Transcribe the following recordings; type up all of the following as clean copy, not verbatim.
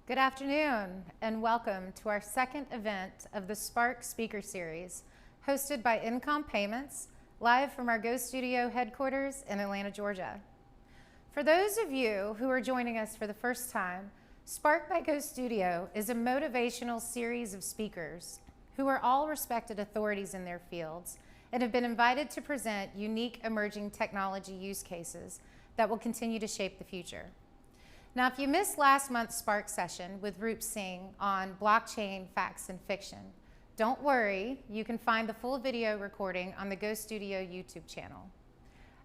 Good afternoon and welcome to our second event of the Spark Speaker Series, hosted by Incom Payments, live from our Go Studio headquarters in Atlanta, Georgia. For those of you who are joining us for the first time, Spark by Go Studio is a motivational series of speakers who are all respected authorities in their fields and have been invited to present unique emerging technology use cases that will continue to shape the future. Now, if you missed last month's Spark session with Roop Singh on blockchain, facts, and fiction, don't worry, you can find the full video recording on the Go Studio YouTube channel.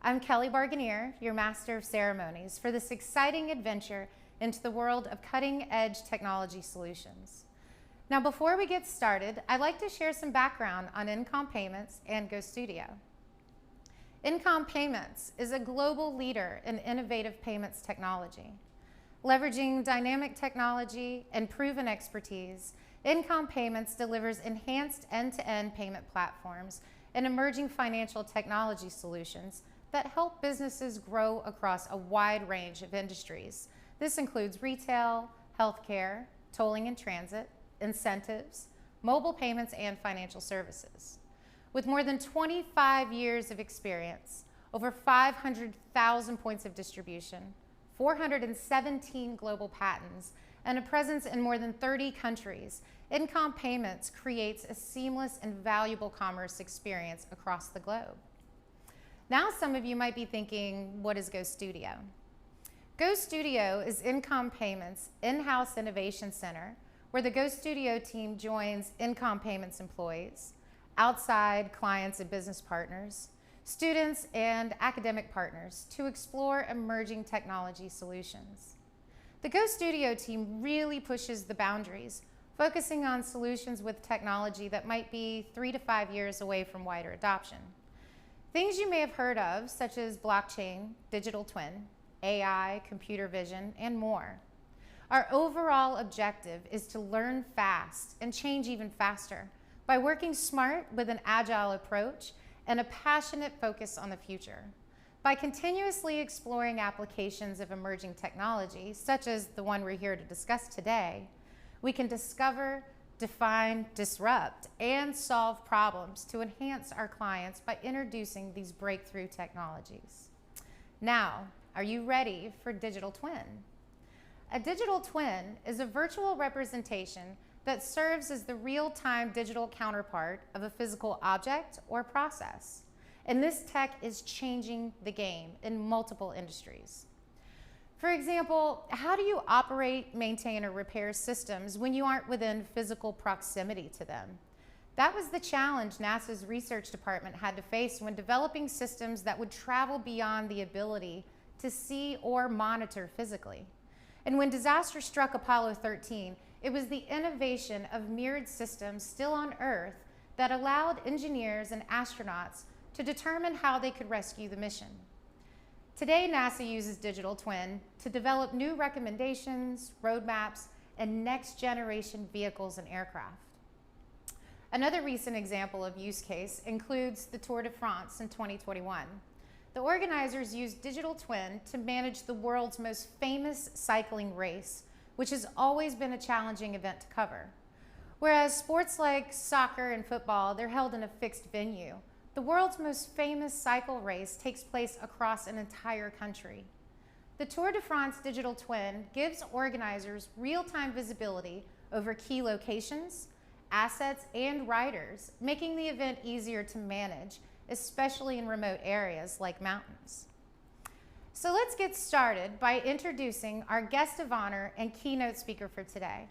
I'm Kelly Barganier, your Master of Ceremonies, for this exciting adventure into the world of cutting-edge technology solutions. Now, before we get started, I'd like to share some background on Incom Payments and Go Studio. Incom Payments is a global leader in innovative payments technology. Leveraging dynamic technology and proven expertise, Incom Payments delivers enhanced end-to-end payment platforms and emerging financial technology solutions that help businesses grow across a wide range of industries. This includes retail, healthcare, tolling and transit, incentives, mobile payments, and financial services. With more than 25 years of experience, over 500,000 points of distribution, 417 global patents, and a presence in more than 30 countries, Incom Payments creates a seamless and valuable commerce experience across the globe. Now some of you might be thinking, what is Go Studio? Go Studio is Incom Payments' in-house innovation center where the Go Studio team joins Incom Payments employees, outside clients and business partners, students and academic partners to explore emerging technology solutions. The Go Studio team really pushes the boundaries, focusing on solutions with technology that might be 3 to 5 years away from wider adoption. Things you may have heard of, such as blockchain, digital twin, AI, computer vision, and more. Our overall objective is to learn fast and change even faster by working smart with an agile approach and a passionate focus on the future. By continuously exploring applications of emerging technology, such as the one we're here to discuss today, we can discover, define, disrupt, and solve problems to enhance our clients by introducing these breakthrough technologies. Now, are you ready for digital twin? A digital twin is a virtual representation that serves as the real-time digital counterpart of a physical object or process. And this tech is changing the game in multiple industries. For example, how do you operate, maintain, or repair systems when you aren't within physical proximity to them? That was the challenge NASA's research department had to face when developing systems that would travel beyond the ability to see or monitor physically. And when disaster struck Apollo 13, it was the innovation of mirrored systems still on Earth that allowed engineers and astronauts to determine how they could rescue the mission. Today, NASA uses digital twin to develop new recommendations, roadmaps, and next-generation vehicles and aircraft. Another recent example of use case includes the Tour de France in 2021. The organizers used digital twin to manage the world's most famous cycling race, which has always been a challenging event to cover. Whereas sports like soccer and football, they're held in a fixed venue, the world's most famous cycle race takes place across an entire country. The Tour de France digital twin gives organizers real-time visibility over key locations, assets, and riders, making the event easier to manage, especially in remote areas like mountains. So let's get started by introducing our guest of honor and keynote speaker for today.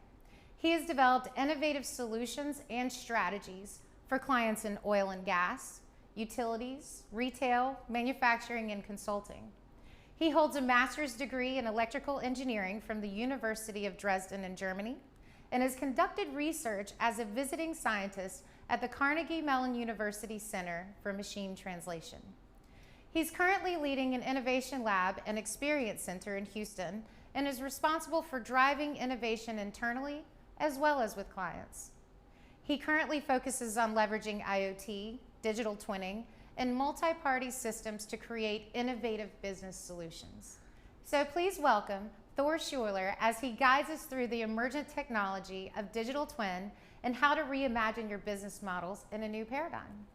He has developed innovative solutions and strategies for clients in oil and gas, utilities, retail, manufacturing, and consulting. He holds a master's degree in electrical engineering from the University of Dresden in Germany and has conducted research as a visiting scientist at the Carnegie Mellon University Center for Machine Translation. He's currently leading an innovation lab and experience center in Houston and is responsible for driving innovation internally as well as with clients. He currently focuses on leveraging IoT, digital twinning, and multi-party systems to create innovative business solutions. So please welcome Thor Schuler as he guides us through the emergent technology of digital twin and how to reimagine your business models in a new paradigm.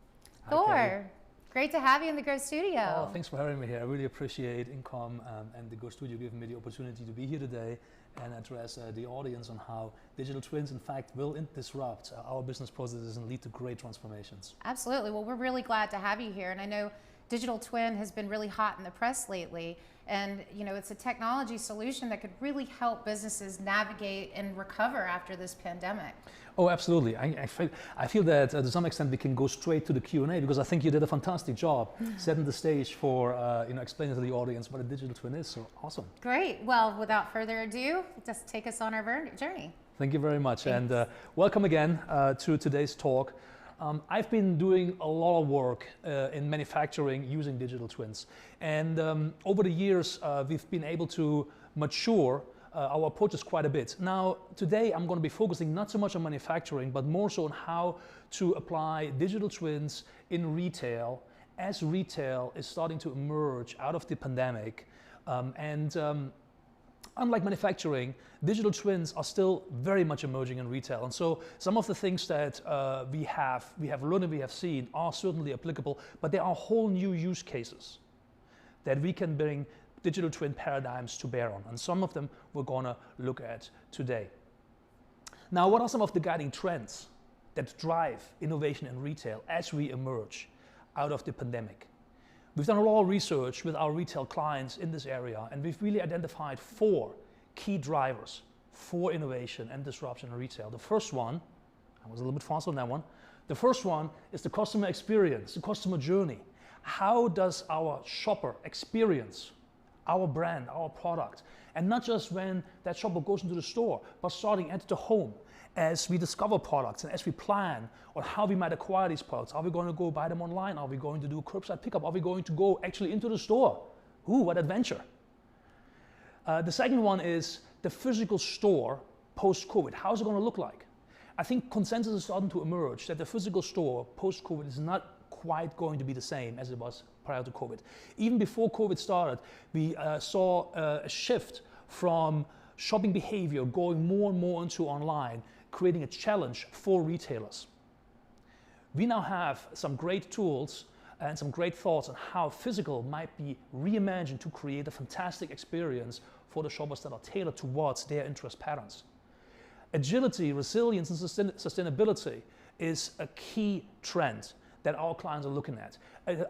Thor, great to have you in the Go Studio. Oh, thanks for having me here. I really appreciate Incom and the Go Studio giving me the opportunity to be here today and address the audience on how digital twins, in fact, will disrupt our business processes and lead to great transformations. Absolutely. Well, we're really glad to have you here. And I know digital twin has been really hot in the press lately. And, you know, it's a technology solution that could really help businesses navigate and recover after this pandemic. Oh, absolutely. I feel that to some extent we can go straight to the Q&A because I think you did a fantastic job setting the stage for explaining to the audience what a digital twin is. So awesome. Great. Well, without further ado, just take us on our journey. Thank you very much. Thanks. And welcome again to today's talk. I've been doing a lot of work in manufacturing using digital twins. And over the years, we've been able to mature our approaches quite a bit. Now, today I'm going to be focusing not so much on manufacturing, but more so on how to apply digital twins in retail as retail is starting to emerge out of the pandemic. Unlike manufacturing, digital twins are still very much emerging in retail. And so some of the things that we have learned and we have seen are certainly applicable, but there are whole new use cases that we can bring digital twin paradigms to bear on. And some of them we're going to look at today. Now, what are some of the guiding trends that drive innovation in retail as we emerge out of the pandemic? We've done a lot of research with our retail clients in this area, and we've really identified 4 key drivers for innovation and disruption in retail. The first one, I was a little bit faster on that one. The first one is the customer experience, the customer journey. How does our shopper experience our brand, our product? And not just when that shopper goes into the store, but starting at the home as we discover products and as we plan on how we might acquire these products. Are we going to go buy them online? Are we going to do a curbside pickup? Are we going to go actually into the store? Ooh, what adventure. The second one is the physical store post-COVID. How's it going to look like? I think consensus is starting to emerge that the physical store post-COVID is not quite going to be the same as it was prior to COVID. Even before COVID started, we saw a shift from shopping behavior going more and more into online, creating a challenge for retailers. We now have some great tools and some great thoughts on how physical might be reimagined to create a fantastic experience for the shoppers that are tailored towards their interest patterns. Agility, resilience, and sustainability is a key trend that our clients are looking at.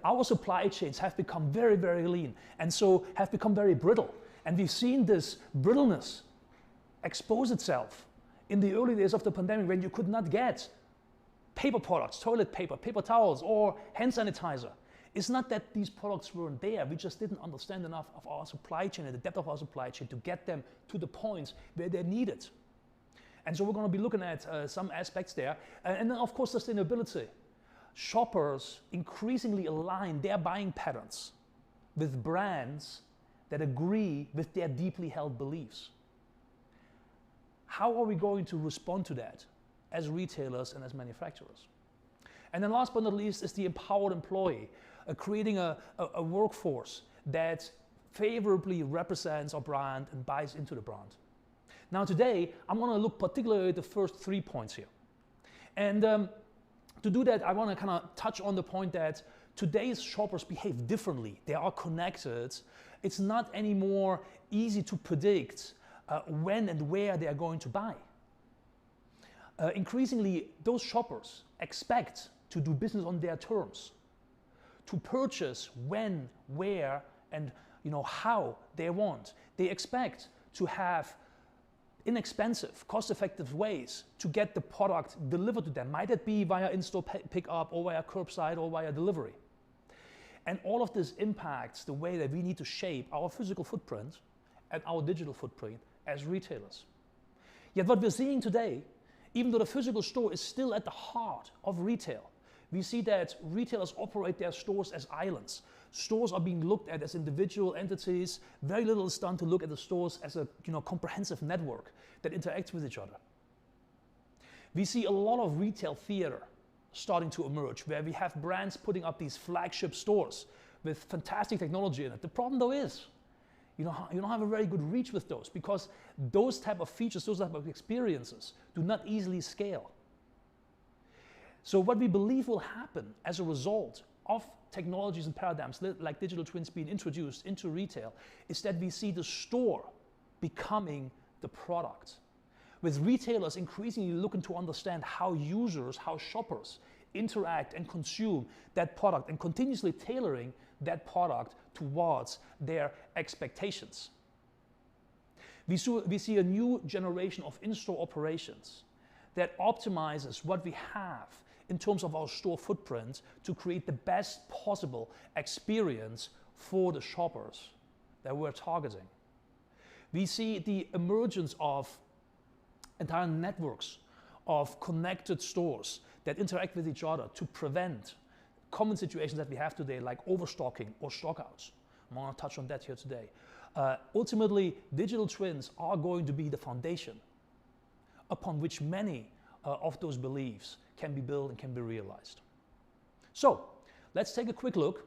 Our supply chains have become very, very lean and so have become very brittle. And we've seen this brittleness expose itself in the early days of the pandemic when you could not get paper products, toilet paper, paper towels, or hand sanitizer. It's not that these products weren't there, we just didn't understand enough of our supply chain and the depth of our supply chain to get them to the points where they're needed. And so we're going to be looking at some aspects there. And then of course sustainability. Shoppers increasingly align their buying patterns with brands that agree with their deeply held beliefs. How are we going to respond to that as retailers and as manufacturers? And then last but not least is the empowered employee, creating a workforce that favorably represents our brand and buys into the brand. Now today, I'm going to look particularly at the first 3 points here. And to do that, I want to kind of touch on the point that today's shoppers behave differently. They are connected. It's not anymore easy to predict when and where they are going to buy. Increasingly, those shoppers expect to do business on their terms, to purchase when, where, and how they want. They expect to have inexpensive, cost-effective ways to get the product delivered to them. Might it be via in-store pickup or via curbside or via delivery? And all of this impacts the way that we need to shape our physical footprint and our digital footprint as retailers. Yet what we're seeing today, even though the physical store is still at the heart of retail, we see that retailers operate their stores as islands. Stores are being looked at as individual entities. Very little is done to look at the stores as a comprehensive network that interacts with each other. We see a lot of retail theater starting to emerge, where we have brands putting up these flagship stores with fantastic technology in it. The problem though is, you don't have a very good reach with those, because those type of features, those type of experiences do not easily scale. So what we believe will happen as a result of technologies and paradigms like digital twins being introduced into retail is that we see the store becoming the product, with retailers increasingly looking to understand how users, how shoppers interact and consume that product, and continuously tailoring that product towards their expectations. We see a new generation of in-store operations that optimizes what we have in terms of our store footprint to create the best possible experience for the shoppers that we're targeting. We see the emergence of entire networks of connected stores that interact with each other to prevent common situations that we have today, like overstocking or stockouts. I'm going to touch on that here today. Ultimately, digital twins are going to be the foundation upon which many of those beliefs can be built and can be realized. So let's take a quick look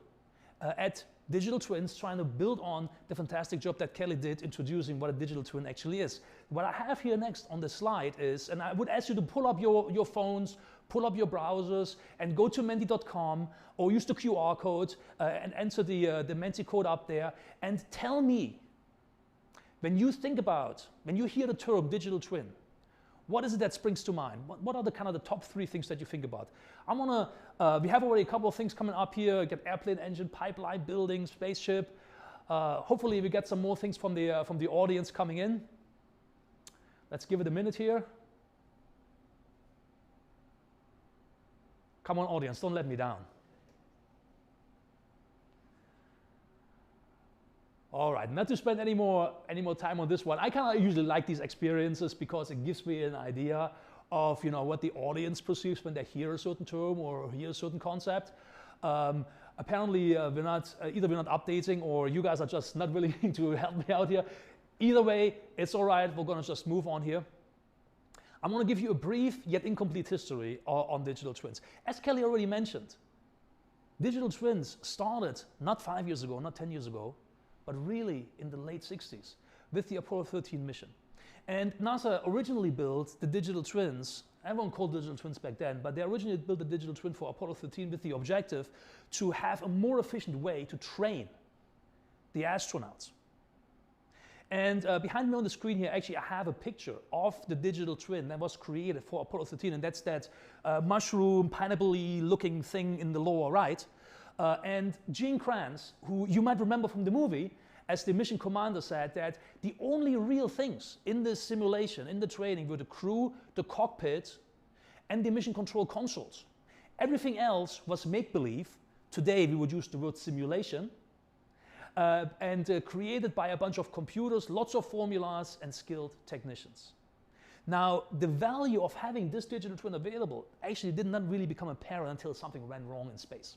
at digital twins, trying to build on the fantastic job that Kelly did introducing what a digital twin actually is. What I have here next on the slide is, and I would ask you to pull up your phones, pull up your browsers, and go to menti.com or use the QR code and enter the Menti code up there, and tell me, when you hear the term digital twin, what is it that springs to mind? What are the kind of the top 3 things that you think about? We have already a couple of things coming up here. Get airplane engine, pipeline, building, spaceship. Hopefully we get some more things from the audience coming in. Let's give it a minute here. Come on, audience, don't let me down. All right, not to spend any more time on this one. I kind of usually like these experiences because it gives me an idea of what the audience perceives when they hear a certain term or hear a certain concept. Apparently, we're not updating, or you guys are just not willing to help me out here. Either way, it's all right. We're going to just move on here. I'm going to give you a brief yet incomplete history on digital twins. As Kelly already mentioned, digital twins started not 5 years ago, not 10 years ago, but really in the late 60s with the Apollo 13 mission. And NASA originally built the digital twins, everyone called digital twins back then, but they originally built the digital twin for Apollo 13 with the objective to have a more efficient way to train the astronauts. And behind me on the screen here, actually, I have a picture of the digital twin that was created for Apollo 13, and that's that mushroom, pineapple-y looking thing in the lower right. And Gene Kranz, who you might remember from the movie, as the mission commander, said that the only real things in this simulation, in the training, were the crew, the cockpit, and the mission control consoles. Everything else was make-believe. Today we would use the word simulation, and created by a bunch of computers, lots of formulas, and skilled technicians. Now, the value of having this digital twin available actually did not really become apparent until something went wrong in space.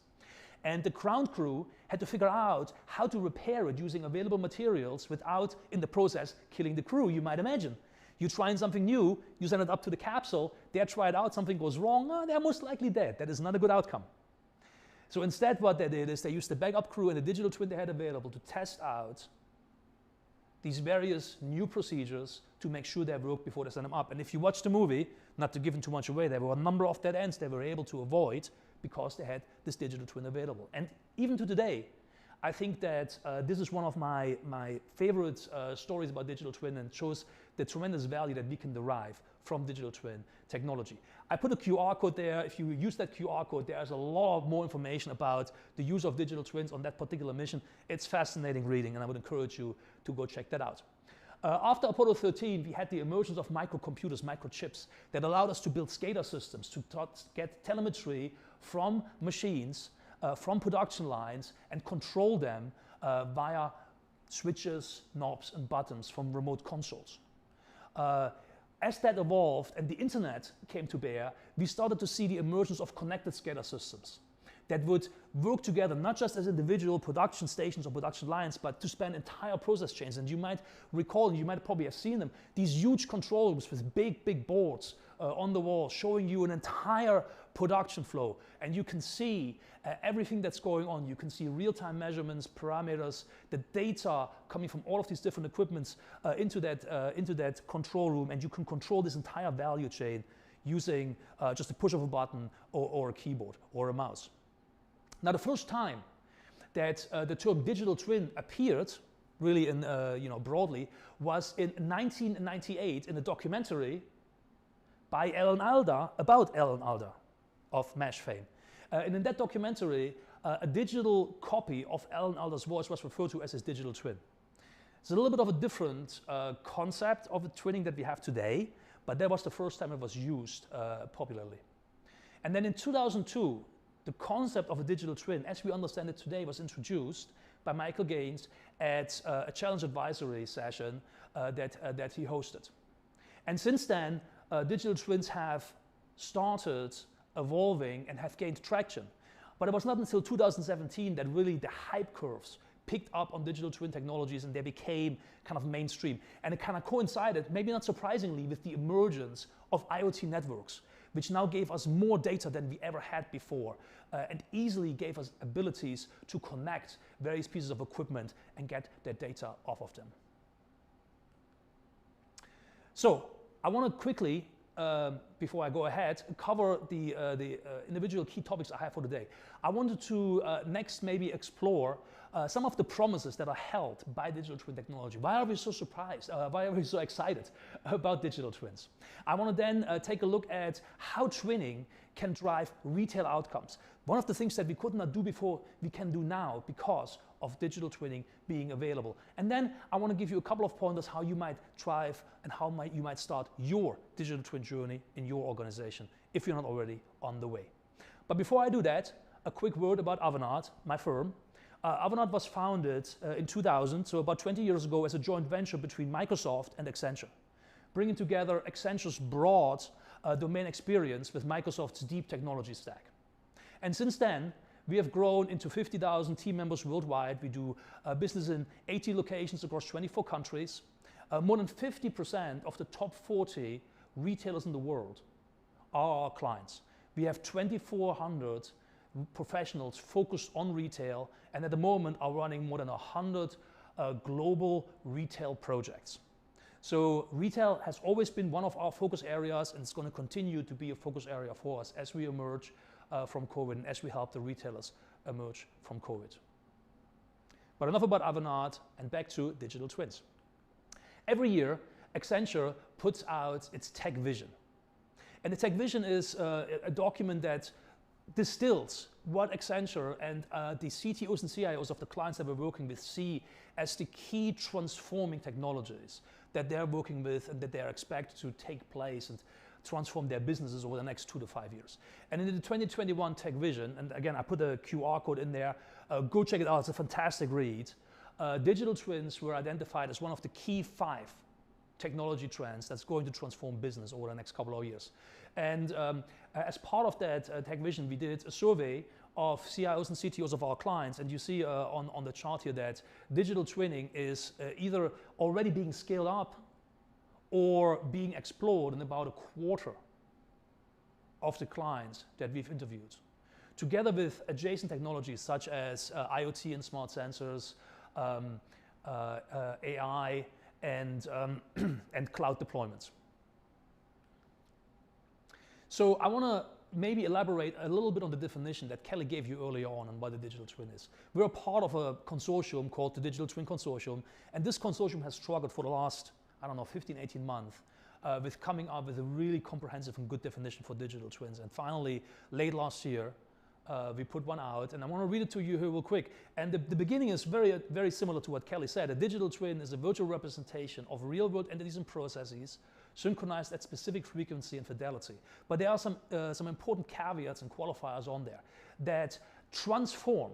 And the ground crew had to figure out how to repair it using available materials without, in the process, killing the crew. You might imagine. You try something new, you send it up to the capsule, they try it out, something goes wrong, they're most likely dead. That is not a good outcome. So instead what they did is they used the backup crew and the digital twin they had available to test out these various new procedures to make sure they work before they send them up. And if you watch the movie, not to give them too much away, there were a number of dead ends they were able to avoid because they had this digital twin available. And even to today, I think that this is one of my favorite stories about digital twin, and shows the tremendous value that we can derive from digital twin technology. I put a QR code there. If you use that QR code, there's a lot more information about the use of digital twins on that particular mission. It's fascinating reading, and I would encourage you to go check that out. After Apollo 13, we had the emergence of microcomputers, microchips, that allowed us to build SCADA systems to get telemetry from machines, from production lines, and control them via switches, knobs, and buttons from remote consoles. As that evolved and the internet came to bear, we started to see the emergence of connected SCADA systems that would work together, not just as individual production stations or production lines, but to span entire process chains. And you might recall, you might probably have seen them, these huge control rooms with big boards on the wall showing you an entire production flow, and you can see everything that's going on. You can see real-time measurements, parameters, the data coming from all of these different equipments into that control room, and you can control this entire value chain using just a push of a button or a keyboard or a mouse. Now, the first time that the term digital twin appeared, really in, broadly, was in 1998 in a documentary by Alan Alda about Alan Alda of MASH fame. And in that documentary, a digital copy of Alan Alda's voice was referred to as his digital twin. It's a little bit of a different concept of the twinning that we have today, but that was the first time it was used popularly. And then in 2002, the concept of a digital twin, as we understand it today, was introduced by Michael Gaines at a challenge advisory session that he hosted. And since then, digital twins have started evolving and have gained traction. But it was not until 2017 that really the hype curves picked up on digital twin technologies and they became kind of mainstream. And it kind of coincided, maybe not surprisingly, with the emergence of IoT networks, which now gave us more data than we ever had before and easily gave us abilities to connect various pieces of equipment and get that data off of them. So I want to quickly, before I go ahead, cover the individual key topics I have for today. I wanted to next maybe explore some of the promises that are held by digital twin technology. Why are we so surprised? Why are we so excited about digital twins? I want to then take a look at how twinning can drive retail outcomes. One of the things that we could not do before, we can do now because of digital twinning being available. And then I want to give you a couple of pointers how you might drive and how you might start your digital twin journey in your organization if you're not already on the way. But before I do that, a quick word about Avanade, my firm. Avanade was founded in 2000, so about 20 years ago, as a joint venture between Microsoft and Accenture, bringing together Accenture's broad domain experience with Microsoft's deep technology stack. And since then, we have grown into 50,000 team members worldwide. We do business in 80 locations across 24 countries. More than 50% of the top 40 retailers in the world are our clients. We have 2,400 professionals focused on retail, and at the moment are running more than 100 global retail projects. So retail has always been one of our focus areas, and it's going to continue to be a focus area for us as we emerge from COVID and as we help the retailers emerge from COVID. But enough about Avanade and back to digital twins. Every year, Accenture puts out its tech vision. And the tech vision is a document that distills what Accenture and the CTOs and CIOs of the clients that we're working with see as the key transforming technologies that they're working with and that they're expected to take place and transform their businesses over the next 2 to 5 years. And in the 2021 Tech Vision, and again, I put a QR code in there, go check it out, it's a fantastic read. Digital twins were identified as one of the key 5 technology trends that's going to transform business over the next couple of years. And as part of that Tech Vision, we did a survey of CIOs and CTOs of our clients, and you see on the chart here that digital twinning is either already being scaled up or being explored in about a quarter of the clients that we've interviewed, together with adjacent technologies such as IoT and smart sensors, AI, and cloud deployments. So I want to maybe elaborate a little bit on the definition that Kelly gave you earlier on what the digital twin is. We're a part of a consortium called the Digital Twin Consortium, and this consortium has struggled for the last, 15, 18 months with coming up with a really comprehensive and good definition for digital twins. And finally, late last year, we put one out, and I want to read it to you here real quick. And the beginning is very, very similar to what Kelly said. A digital twin is a virtual representation of real-world entities and processes synchronized at specific frequency and fidelity. But there are some important caveats and qualifiers on there that transform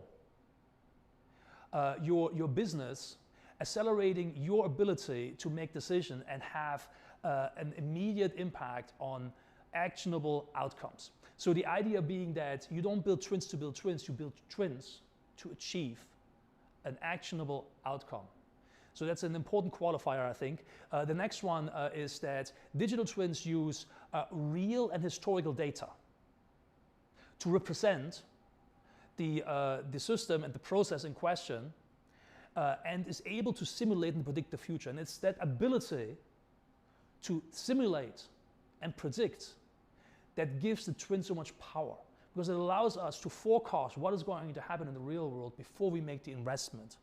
your business, accelerating your ability to make decisions and have an immediate impact on actionable outcomes. So the idea being that you don't build twins to build twins, you build twins to achieve an actionable outcome. So that's an important qualifier, I think. The next one is that digital twins use real and historical data to represent the system and the process in question, and is able to simulate and predict the future. And it's that ability to simulate and predict that gives the twin so much power, because it allows us to forecast what is going to happen in the real world before we make the investment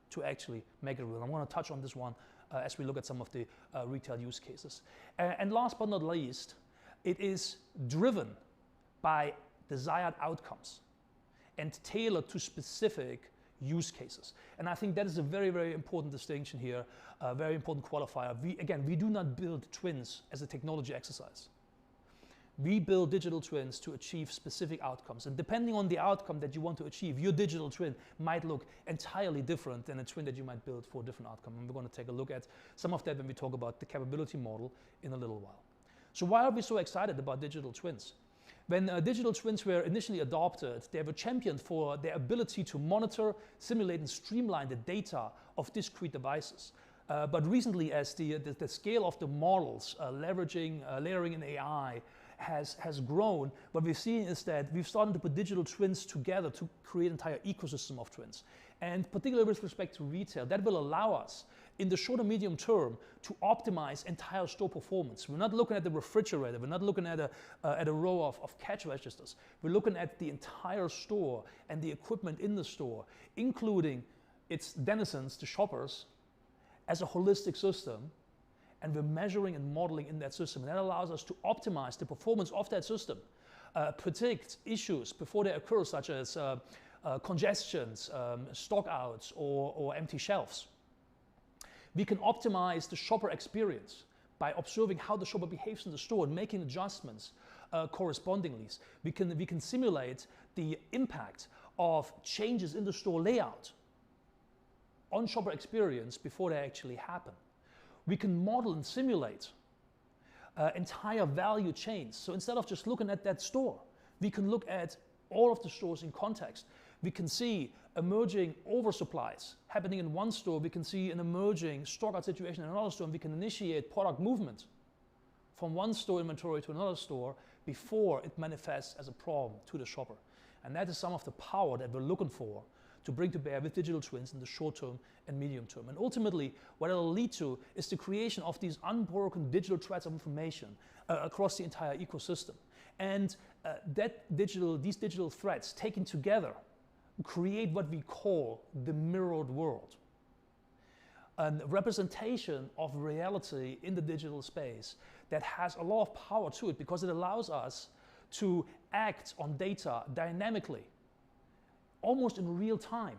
to actually make it real. I'm going to touch on this one as we look at some of the retail use cases. And last but not least, it is driven by desired outcomes and tailored to specific use cases. And I think that is a very, very important distinction here, a very important qualifier. We do not build twins as a technology exercise. We build digital twins to achieve specific outcomes. And depending on the outcome that you want to achieve, your digital twin might look entirely different than a twin that you might build for a different outcome. And we're going to take a look at some of that when we talk about the capability model in a little while. So why are we so excited about digital twins? When digital twins were initially adopted, they were championed for their ability to monitor, simulate, and streamline the data of discrete devices. But recently, as the scale of the models layering in AI has grown, what we've seen is that we've started to put digital twins together to create an entire ecosystem of twins. And particularly with respect to retail, that will allow us in the short and medium term to optimize entire store performance. We're not looking at the refrigerator, we're not looking at a row of cash registers. We're looking at the entire store and the equipment in the store, including its denizens, the shoppers, as a holistic system. And we're measuring and modeling in that system. And that allows us to optimize the performance of that system, predict issues before they occur, such as congestions, stockouts, or empty shelves. We can optimize the shopper experience by observing how the shopper behaves in the store and making adjustments correspondingly. We can simulate the impact of changes in the store layout on shopper experience before they actually happen. We can model and simulate entire value chains. So instead of just looking at that store, we can look at all of the stores in context. We can see emerging oversupplies happening in one store. We can see an emerging stockout situation in another store, and we can initiate product movement from one store inventory to another store before it manifests as a problem to the shopper. And that is some of the power that we're looking for to bring to bear with digital twins in the short term and medium term. And ultimately, what it'll lead to is the creation of these unbroken digital threads of information across the entire ecosystem. And these digital threads taken together create what we call the mirrored world. A representation of reality in the digital space that has a lot of power to it, because it allows us to act on data dynamically, almost in real time.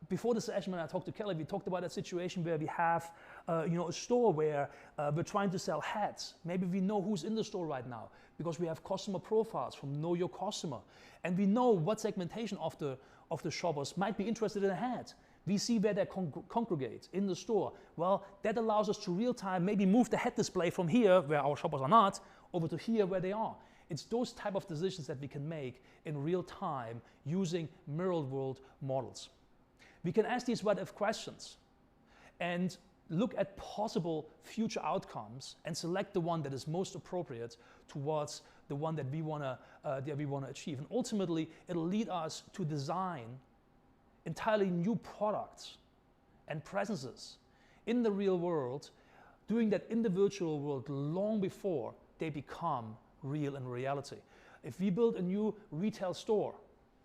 Before the session, when I talked to Kelly, we talked about that situation where we have a store where we're trying to sell hats. Maybe we know who's in the store right now because we have customer profiles from Know Your Customer. And we know what segmentation of the shoppers might be interested in a hat. We see where they congregate in the store. Well, that allows us to real time maybe move the hat display from here, where our shoppers are not, over to here where they are. It's those type of decisions that we can make in real time using mirrored world models. We can ask these what-if questions and look at possible future outcomes and select the one that is most appropriate towards the one that we want to achieve. And ultimately, it'll lead us to design entirely new products and presences in the real world, doing that in the virtual world long before they become real in reality. If we build a new retail store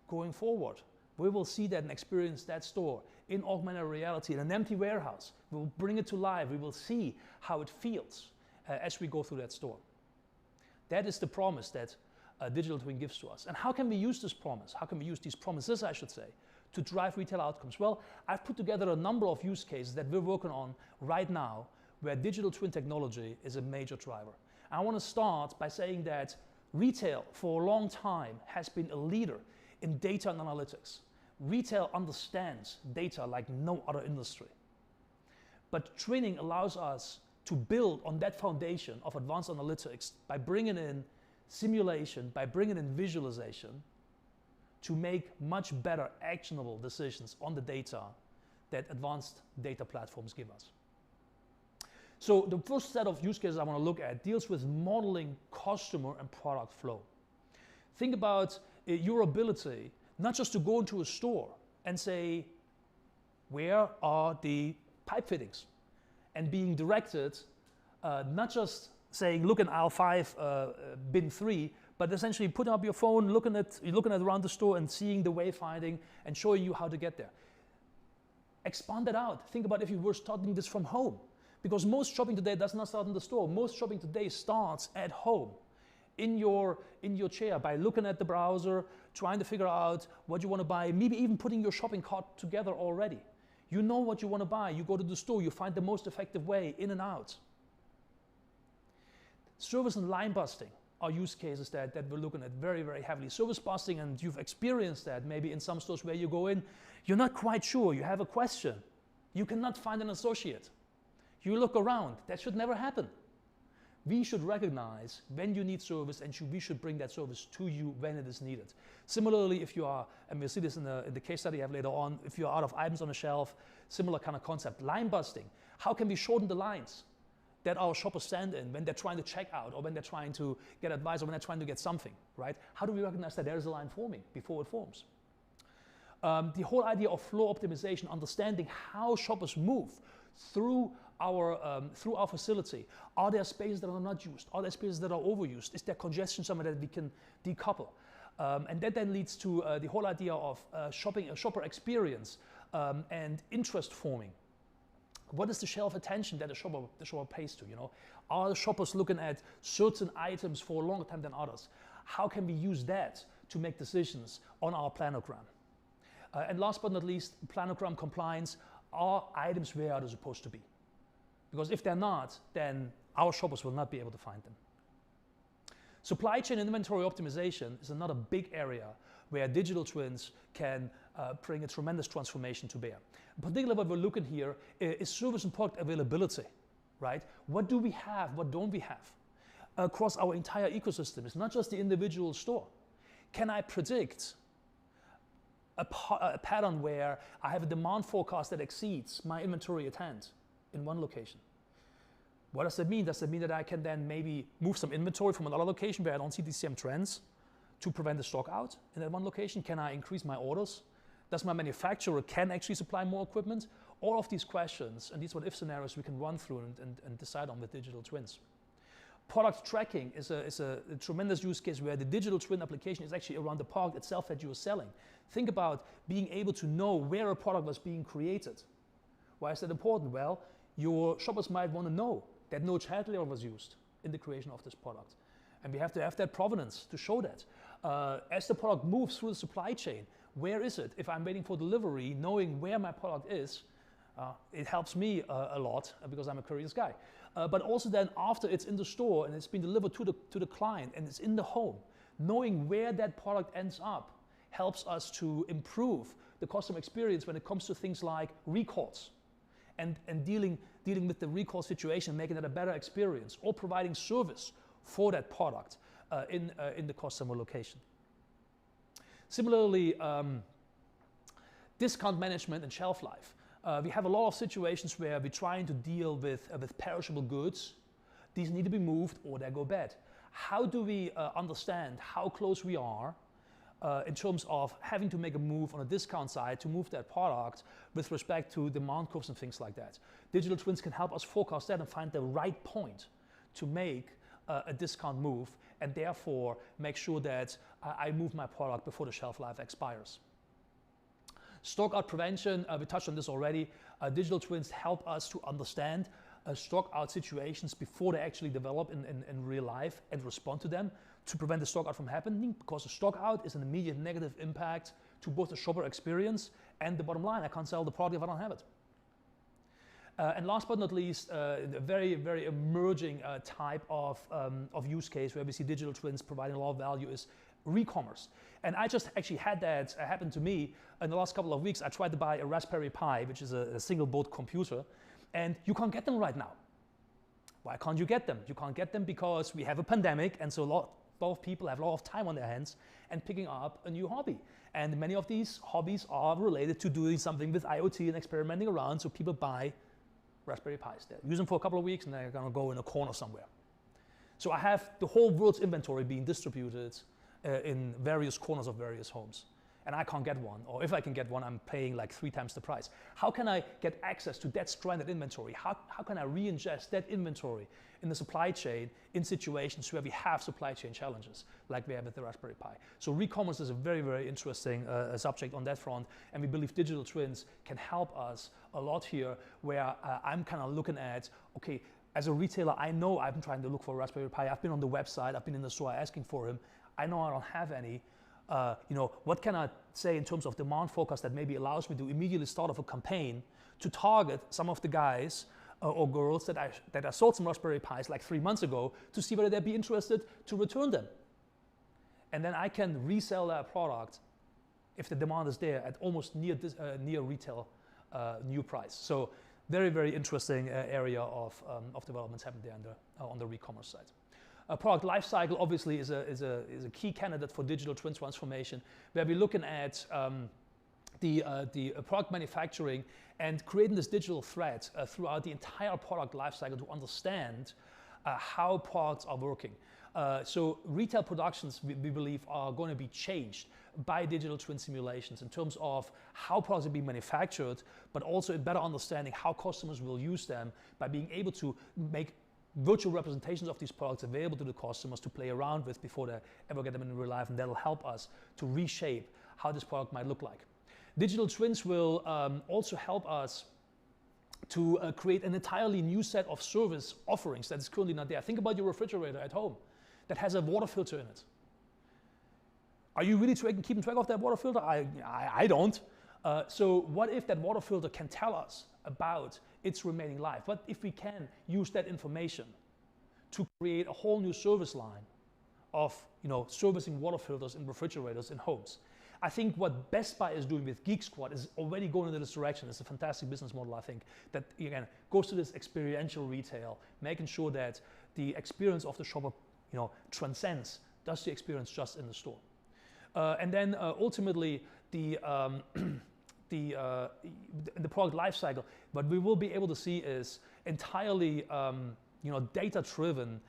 going forward, we will see that and experience that store in augmented reality in an empty warehouse. We will bring it to life. We will see how it feels as we go through that store. That is the promise that a digital twin gives to us. And how can we use this promise? How can we use these promises, I should say, to drive retail outcomes? Well, I've put together a number of use cases that we're working on right now where digital twin technology is a major driver. I want to start by saying that retail for a long time has been a leader in data and analytics. Retail understands data like no other industry. But twinning allows us to build on that foundation of advanced analytics by bringing in simulation, by bringing in visualization to make much better actionable decisions on the data that advanced data platforms give us. So the first set of use cases I want to look at deals with modeling customer and product flow. Think about your ability not just to go into a store and say, where are the pipe fittings? And being directed, not just saying, look in aisle 5, bin 3, but essentially putting up your phone, looking at around the store and seeing the wayfinding and showing you how to get there. Expand it out. Think about if you were starting this from home. Because most shopping today does not start in the store. Most shopping today starts at home, in your chair, by looking at the browser, trying to figure out what you want to buy, maybe even putting your shopping cart together already. You know what you want to buy. You go to the store, you find the most effective way in and out. Service and line busting are use cases that we're looking at very, very heavily. Service busting, and you've experienced that maybe in some stores where you go in, you're not quite sure, you have a question, you cannot find an associate. You look around, that should never happen. We should recognize when you need service, and we should bring that service to you when it is needed. Similarly, if you are, and we'll see this in the case study I have later on, if you're out of items on a shelf, similar kind of concept. Line busting, how can we shorten the lines that our shoppers stand in when they're trying to check out, or when they're trying to get advice, or when they're trying to get something, right? How do we recognize that there is a line forming before it forms? The whole idea of flow optimization, understanding how shoppers move through our facility. Are there spaces that are not used? Are there spaces that are overused? Is there congestion somewhere that we can decouple? And that then leads to the whole idea of shopper experience and interest forming. What is the share of attention that the shopper pays to? You know, are the shoppers looking at certain items for a longer time than others? How can we use that to make decisions on our planogram? And last but not least, planogram compliance. Are items where they're supposed to be? Because if they're not, then our shoppers will not be able to find them. Supply chain and inventory optimization is another big area where digital twins can bring a tremendous transformation to bear. In particular, what we're looking here is service and product availability, right? What do we have? What don't we have? Across our entire ecosystem. It's not just the individual store. Can I predict a pattern where I have a demand forecast that exceeds my inventory at hand in one location? What does that mean? Does that mean that I can then maybe move some inventory from another location where I don't see these same trends to prevent the stock out in that one location? Can I increase my orders? Does my manufacturer can actually supply more equipment? All of these questions and these what-if scenarios we can run through and decide on with digital twins. Product tracking is a tremendous use case where the digital twin application is actually around the product itself that you are selling. Think about being able to know where a product was being created. Why is that important? Well, your shoppers might want to know that no child labor was used in the creation of this product. And we have to have that provenance to show that. As the product moves through the supply chain, where is it? If I'm waiting for delivery, knowing where my product is, it helps me a lot because I'm a curious guy. But also then after it's in the store and it's been delivered to the client and it's in the home, knowing where that product ends up helps us to improve the customer experience when it comes to things like recalls and dealing with the recall situation, making it a better experience, or providing service for that product in the customer location. Similarly, discount management and shelf life. We have a lot of situations where we're trying to deal with perishable goods. These need to be moved or they go bad. How do we understand how close we are in terms of having to make a move on a discount side to move that product with respect to demand curves and things like that? Digital twins can help us forecast that and find the right point to make a discount move, and therefore make sure that I move my product before the shelf life expires. Stockout prevention, we touched on this already. Digital twins help us to understand stockout situations before they actually develop in real life and respond to them to prevent the stockout from happening, because the stockout is an immediate negative impact to both the shopper experience and the bottom line. I can't sell the product if I don't have it. And last but not least, a very, very emerging type of use case where we see digital twins providing a lot of value is re-commerce. And I just actually had that happen to me in the last couple of weeks. I tried to buy a Raspberry Pi, which is a single board computer, and you can't get them right now. Why can't you get them? You can't get them because we have a pandemic, and so a lot of people have a lot of time on their hands and picking up a new hobby. And many of these hobbies are related to doing something with IoT and experimenting around, so people buy Raspberry Pis. They use them for a couple of weeks and they're gonna go in a corner somewhere. So I have the whole world's inventory being distributed in various corners of various homes. And I can't get one, or if I can get one, I'm paying like 3 times the price. How can I get access to that stranded inventory? How can I re-ingest that inventory in the supply chain in situations where we have supply chain challenges, like we have with the Raspberry Pi? So re-commerce is a very, very interesting subject on that front, and we believe digital twins can help us a lot here, where I'm kind of looking at, okay, as a retailer, I know I'm trying to look for a Raspberry Pi. I've been on the website, I've been in the store asking for him. I know I don't have any. What can I say in terms of demand forecast that maybe allows me to immediately start off a campaign to target some of the guys or girls that I sold some Raspberry Pis like 3 months ago, to see whether they'd be interested to return them. And then I can resell that product if the demand is there at almost near retail new price. So very, very interesting area of developments happening there on the re-commerce side. Product lifecycle obviously is a key candidate for digital twin transformation, where we're looking at the product manufacturing and creating this digital thread throughout the entire product lifecycle to understand how products are working. So retail productions, we believe, are going to be changed by digital twin simulations in terms of how products are being manufactured, but also in better understanding how customers will use them by being able to make virtual representations of these products available to the customers to play around with before they ever get them in real life, and that'll help us to reshape how this product might look like. Digital twins will also help us to create an entirely new set of service offerings that is currently not there. Think about your refrigerator at home that has a water filter in it. Are you really keeping track of that water filter? I don't. So what if that water filter can tell us about its remaining life? What if we can use that information to create a whole new service line of servicing water filters in refrigerators in homes? I think what Best Buy is doing with Geek Squad is already going in this direction. It's a fantastic business model, I think, that again goes to this experiential retail, making sure that the experience of the shopper transcends just the experience just in the store. And then ultimately the product lifecycle, what we will be able to see is entirely data-driven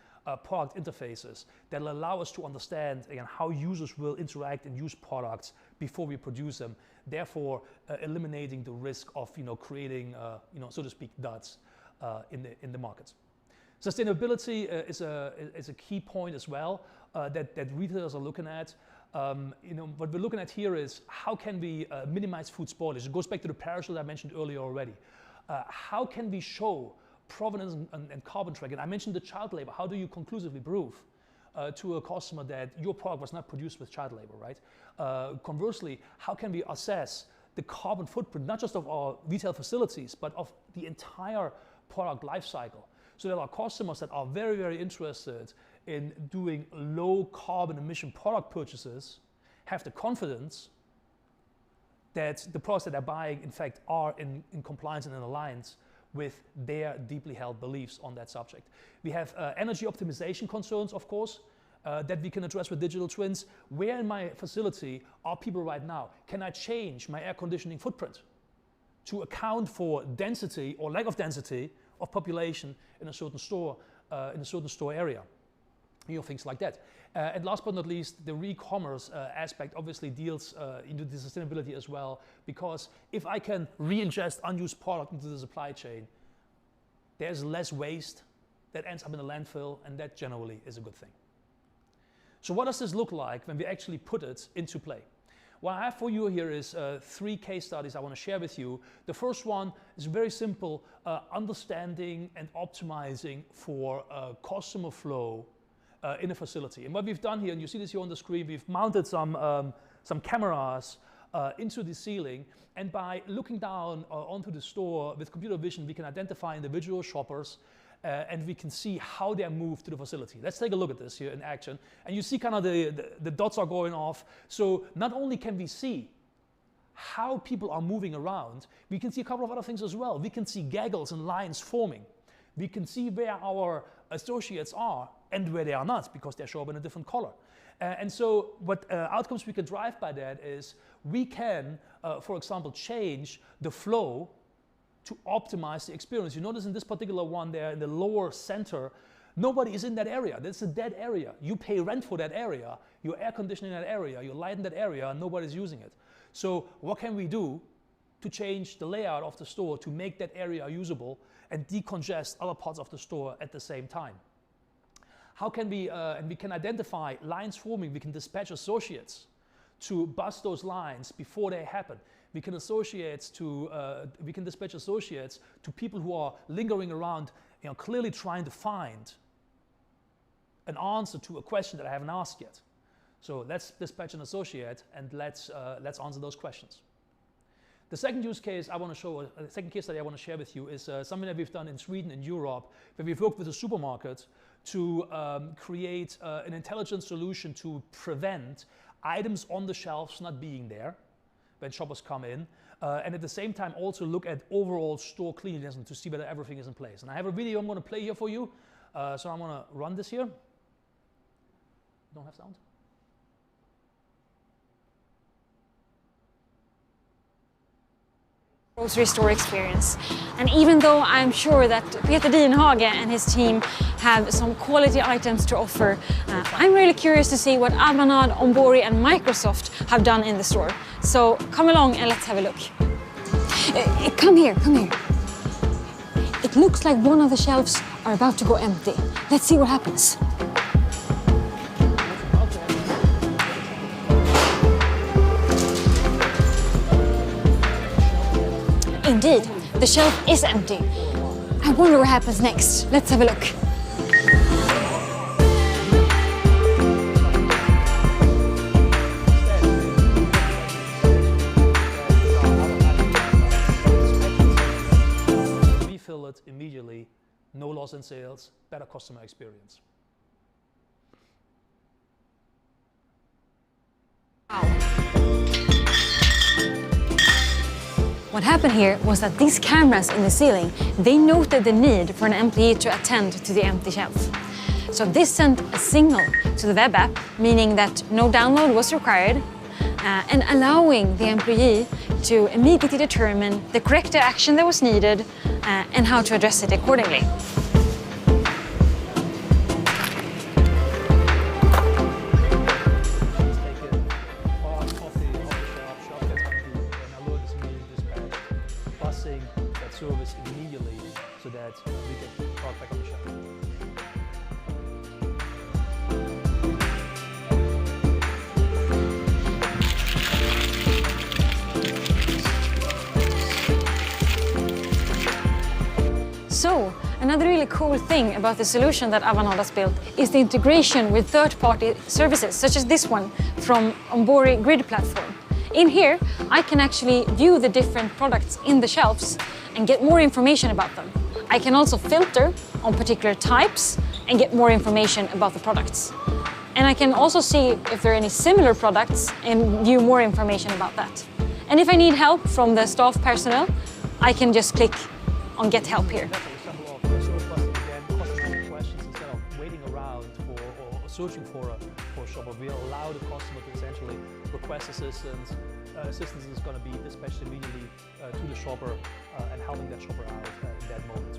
product interfaces that will allow us to understand again how users will interact and use products before we produce them, therefore eliminating the risk of creating so to speak duds in the markets. Sustainability is a key point as well that retailers are looking at. What we're looking at here is how can we minimize food spoilage. It goes back to the parachute I mentioned earlier already. How can we show provenance and carbon tracking? I mentioned the child labor. How do you conclusively prove to a customer that your product was not produced with child labor, right? Conversely, how can we assess the carbon footprint, not just of our retail facilities, but of the entire product life cycle, so that our customers that are very, very interested in doing low carbon emission product purchases have the confidence that the products that they're buying, in fact, are in compliance and in alliance with their deeply held beliefs on that subject. We have energy optimization concerns, of course, that we can address with digital twins. Where in my facility are people right now? Can I change my air conditioning footprint to account for density or lack of density of population in a certain store area? Things like that. And last but not least, the re-commerce aspect obviously deals into the sustainability as well, because if I can re-ingest unused product into the supply chain, there's less waste that ends up in the landfill, and that generally is a good thing. So what does this look like when we actually put it into play? What I have for you here is 3 case studies I want to share with you. The first one is very simple, understanding and optimizing for customer flow in a facility. And what we've done here, and you see this here on the screen, we've mounted some cameras into the ceiling, and by looking down onto the store with computer vision, we can identify individual shoppers and we can see how they're moved to the facility. Let's take a look at this here in action. And you see kind of the dots are going off. So not only can we see how people are moving around, we can see a couple of other things as well. We can see gaggles and lines forming. We can see where our associates are and where they are not, because they show up in a different color. And so what outcomes we can drive by that is we can, for example, change the flow to optimize the experience. You notice in this particular one there in the lower center, nobody is in that area. That's a dead area. You pay rent for that area, you air conditioning that area, you light in that area, and nobody's using it. So what can we do to change the layout of the store to make that area usable and decongest other parts of the store at the same time? How can we, and we can identify lines forming, we can dispatch associates to bust those lines before they happen. We can dispatch associates to people who are lingering around, clearly trying to find an answer to a question that I haven't asked yet. So let's dispatch an associate and let's answer those questions. The second use case I want to show, the second case study I want to share with you is something that we've done in Sweden and Europe, where we've worked with a supermarket to create an intelligent solution to prevent items on the shelves not being there when shoppers come in, and at the same time also look at overall store cleanliness and to see whether everything is in place. And I have a video I'm going to play here for you, so I'm going to run this here. Don't have sound? Grocery store experience. And even though I'm sure that Peter Dienhage and his team have some quality items to offer, I'm really curious to see what Avanade, Ombori and Microsoft have done in the store. So come along and let's have a look. Come here, come here. It looks like one of the shelves are about to go empty. Let's see what happens. Indeed, the shelf is empty. I wonder what happens next. Let's have a look. Refill it immediately, no loss in sales, better customer experience. What happened here was that these cameras in the ceiling, they noted the need for an employee to attend to the empty shelf. So this sent a signal to the web app, meaning that no download was required, and allowing the employee to immediately determine the corrective action that was needed and how to address it accordingly. That service immediately so that we get the product back on the shelf. So, another really cool thing about the solution that Avanade has built is the integration with third-party services, such as this one from Ombori Grid platform. In here, I can actually view the different products in the shelves and get more information about them. I can also filter on particular types and get more information about the products. And I can also see if there are any similar products and view more information about that. And if I need help from the staff personnel, I can just click on Get Help here. Searching for a shopper, we allow the customer to essentially request assistance. Assistance is going to be dispatched immediately to the shopper and helping that shopper out in that moment.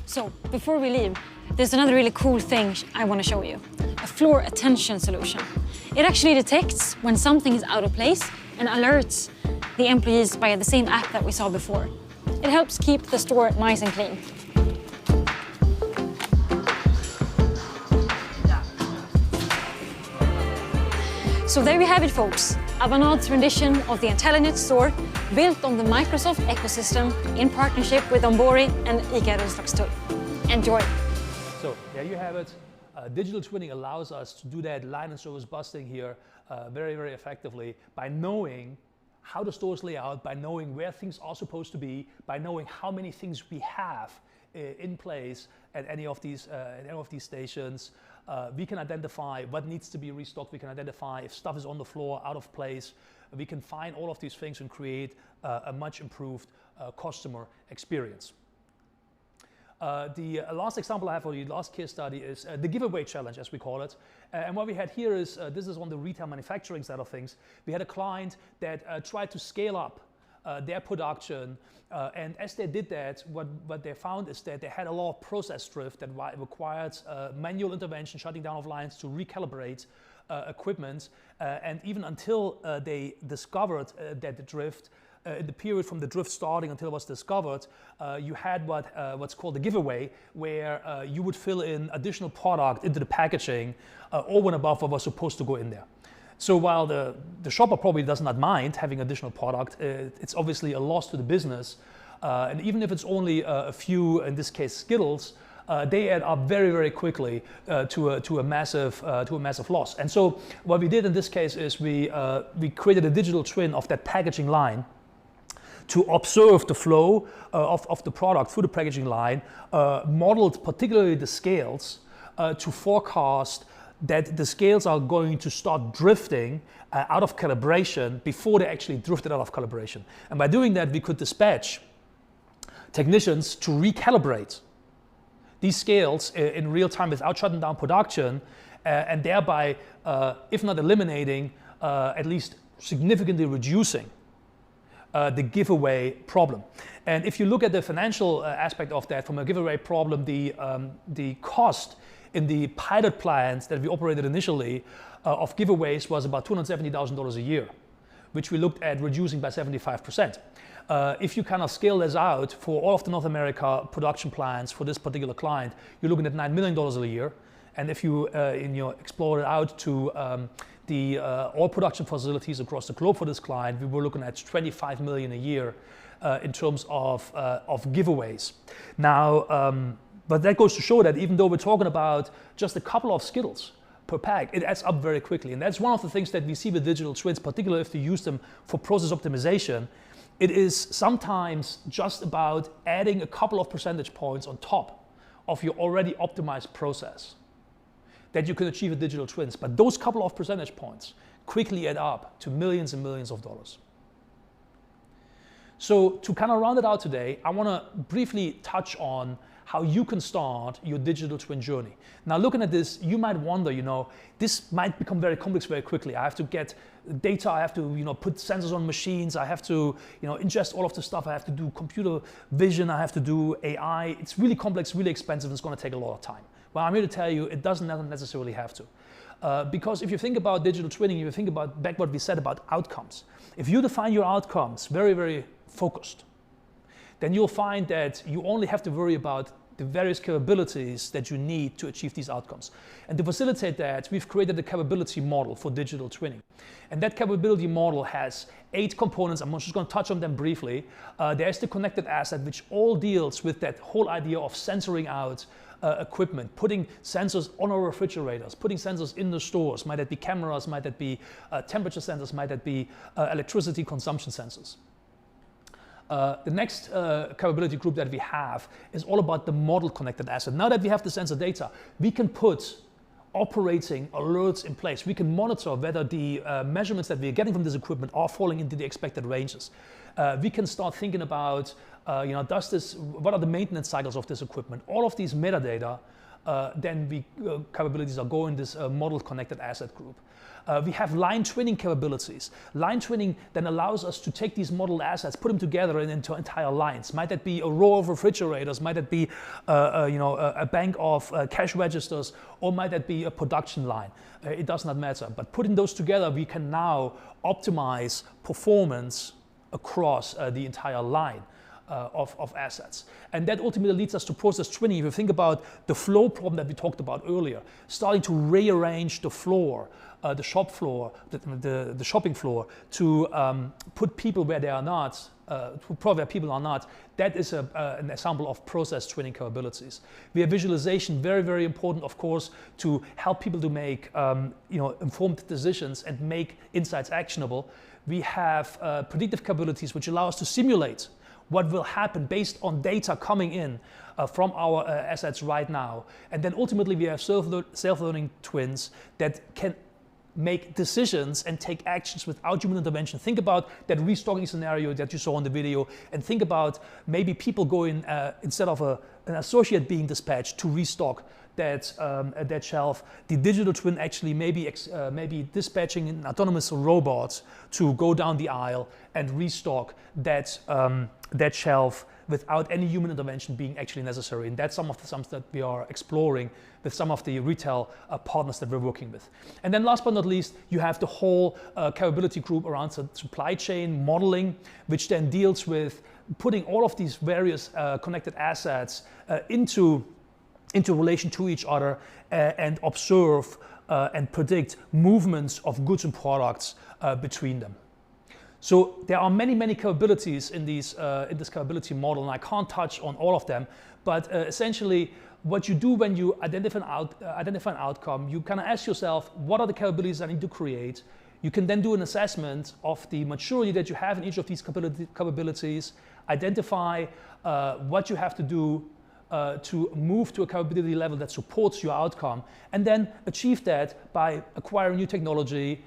So, before we leave, there's another really cool thing I want to show you. A floor attention solution. It actually detects when something is out of place and alerts the employees via the same app that we saw before. It helps keep the store nice and clean. So there we have it, folks. Avanade's rendition of the intelligent store built on the Microsoft ecosystem in partnership with Ombori and ICA Rullstolstull. Enjoy. So there you have it. Digital twinning allows us to do that line and service busting here very, very effectively by knowing how the stores lay out, by knowing where things are supposed to be, by knowing how many things we have in place at any of these stations. We can identify what needs to be restocked. We can identify if stuff is on the floor, out of place. We can find all of these things and create a much improved customer experience. The last example I have, or the last case study, is the giveaway challenge, as we call it. And what we had here is, this is on the retail manufacturing side of things. We had a client that tried to scale up their production, and as they did that, what they found is that they had a lot of process drift that required manual intervention, shutting down of lines to recalibrate equipment, and even until they discovered that the drift, in the period from the drift starting until it was discovered, you had what's called a giveaway, where you would fill in additional product into the packaging over and above what was supposed to go in there. So while the shopper probably does not mind having additional product, it's obviously a loss to the business. And even if it's only a few, in this case Skittles, they add up very, very quickly to a massive loss. And so what we did in this case is we created a digital twin of that packaging line to observe the flow of the product through the packaging line, modeled particularly the scales to forecast that the scales are going to start drifting out of calibration before they actually drifted out of calibration. And by doing that, we could dispatch technicians to recalibrate these scales in real time without shutting down production, and thereby, if not eliminating, at least significantly reducing the giveaway problem. And if you look at the financial aspect of that, from a giveaway problem, the cost in the pilot plants that we operated initially of giveaways was about $270,000 a year, which we looked at reducing by 75%. If you kind of scale this out for all of the North America production plants for this particular client, you're looking at $9 million a year. And if you explore it out to all production facilities across the globe for this client, we were looking at $25 million a year in terms of giveaways. Now, but that goes to show that even though we're talking about just a couple of Skittles per pack, it adds up very quickly. And that's one of the things that we see with digital twins, particularly if you use them for process optimization. It is sometimes just about adding a couple of percentage points on top of your already optimized process that you can achieve with digital twins. But those couple of percentage points quickly add up to millions and millions of dollars. So to kind of round it out today, I want to briefly touch on how you can start your digital twin journey. Now, looking at this, you might wonder, this might become very complex very quickly. I have to get data, I have to, put sensors on machines, I have to, ingest all of the stuff, I have to do computer vision, I have to do AI. It's really complex, really expensive, and it's going to take a lot of time. Well, I'm here to tell you it doesn't necessarily have to. Because if you think about digital twinning, you think about back what we said about outcomes. If you define your outcomes very, very focused, then you'll find that you only have to worry about the various capabilities that you need to achieve these outcomes. And to facilitate that, we've created a capability model for digital twinning. And that capability model has 8 components. I'm just going to touch on them briefly. There's the connected asset, which all deals with that whole idea of sensoring out equipment, putting sensors on our refrigerators, putting sensors in the stores. Might that be cameras, might that be temperature sensors, might that be electricity consumption sensors. The next capability group that we have is all about the model connected asset. Now that we have the sensor data, we can put operating alerts in place. We can monitor whether the measurements that we're getting from this equipment are falling into the expected ranges. We can start thinking about, what are the maintenance cycles of this equipment? All of these metadata, then capabilities are going in this model connected asset group. We have line twinning capabilities. Line twinning then allows us to take these modeled assets, put them together into entire lines. Might that be a row of refrigerators? Might that be a bank of cash registers? Or might that be a production line? It does not matter. But putting those together, we can now optimize performance across the entire line of assets. And that ultimately leads us to process twinning. If you think about the flow problem that we talked about earlier, starting to rearrange the floor, the shop floor, the shopping floor, to put people where they are not, to put where people are not, that is an example of process twinning capabilities. We have visualization, very, very important, of course, to help people to make informed decisions and make insights actionable. We have predictive capabilities, which allow us to simulate what will happen based on data coming in from our assets right now. And then ultimately we have self-learning twins that can make decisions and take actions without human intervention. Think about that restocking scenario that you saw in the video, and think about maybe people going, instead of an associate being dispatched to restock that shelf, the digital twin actually maybe dispatching an autonomous robot to go down the aisle and restock that shelf without any human intervention being actually necessary. And that's some of the things that we are exploring with some of the retail partners that we're working with. And then last but not least, you have the whole capability group around supply chain modeling, which then deals with putting all of these various connected assets into relation to each other and observe and predict movements of goods and products between them. So there are many, many capabilities in this capability model, and I can't touch on all of them, but essentially what you do when you identify an outcome, you kind of ask yourself, what are the capabilities I need to create? You can then do an assessment of the maturity that you have in each of these capabilities, identify what you have to do to move to a capability level that supports your outcome, and then achieve that by acquiring new technology,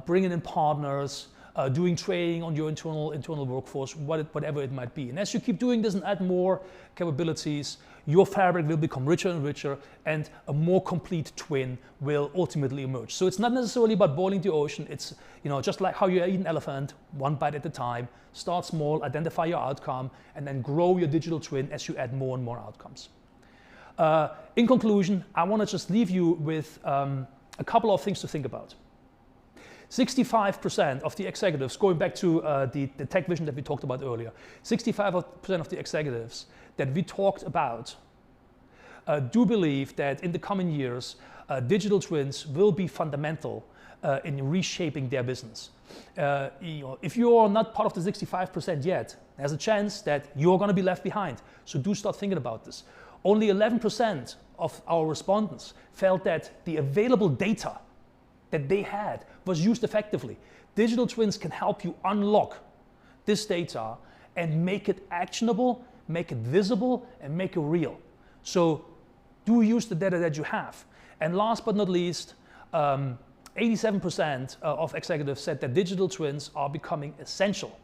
bringing in partners, doing training on your internal workforce, whatever it might be. And as you keep doing this and add more capabilities, your fabric will become richer and richer, and a more complete twin will ultimately emerge. So it's not necessarily about boiling the ocean. It's, just like how you eat an elephant, one bite at a time. Start small, identify your outcome, and then grow your digital twin as you add more and more outcomes. In conclusion, I want to just leave you with a couple of things to think about. 65% of the executives, going back to the tech vision that we talked about earlier, 65% of the executives that we talked about do believe that in the coming years, digital twins will be fundamental in reshaping their business. If you're not part of the 65% yet, there's a chance that you're going to be left behind. So do start thinking about this. Only 11% of our respondents felt that the available data that they had was used effectively. Digital twins can help you unlock this data and make it actionable, make it visible, and make it real. So do use the data that you have. And last but not least, 87% of executives said that digital twins are becoming essential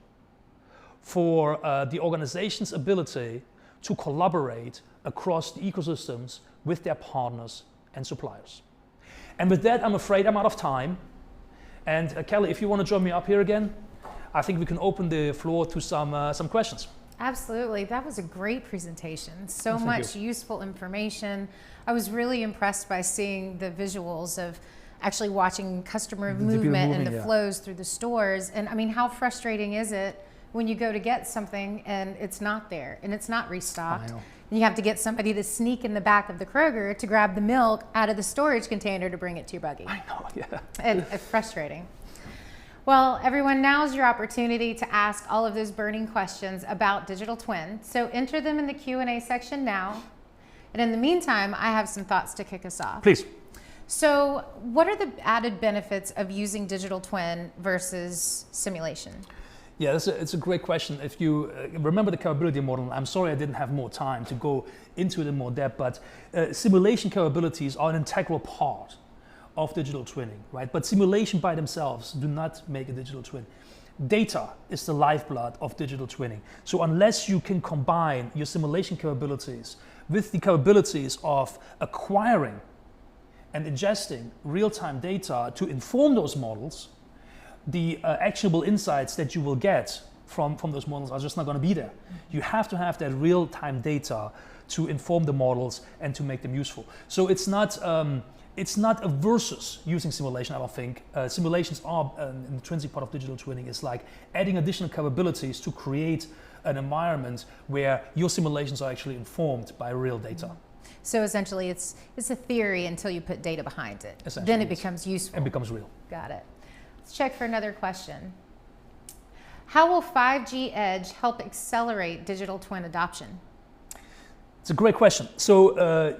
for the organization's ability to collaborate across the ecosystems with their partners and suppliers. And with that, I'm afraid I'm out of time. And Kelly, if you want to join me up here again, I think we can open the floor to some questions. Absolutely. That was a great presentation. So much useful information. I was really impressed by seeing the visuals of actually watching customer movement and the flows through the stores. And I mean, how frustrating is it when you go to get something and it's not there and it's not restocked? And you have to get somebody to sneak in the back of the Kroger to grab the milk out of the storage container to bring it to your buggy. I know, yeah. It's frustrating. Well, everyone, now's your opportunity to ask all of those burning questions about digital twin. So enter them in the Q&A section now. And in the meantime, I have some thoughts to kick us off. Please. So what are the added benefits of using digital twin versus simulation? Yeah, it's a great question. If you remember the capability model, I'm sorry I didn't have more time to go into it in more depth, but simulation capabilities are an integral part of digital twinning, right? But simulation by themselves do not make a digital twin. Data is the lifeblood of digital twinning. So unless you can combine your simulation capabilities with the capabilities of acquiring and ingesting real-time data to inform those models, the actionable insights that you will get from those models are just not going to be there. You have to have that real-time data to inform the models and to make them useful. So it's not a versus using simulation, I don't think. Simulations are an intrinsic part of digital twinning. It's like adding additional capabilities to create an environment where your simulations are actually informed by real data. So essentially it's a theory until you put data behind it. Then it becomes useful. It becomes real. Got it. Let's check for another question. How will 5G Edge help accelerate digital twin adoption? It's a great question. So I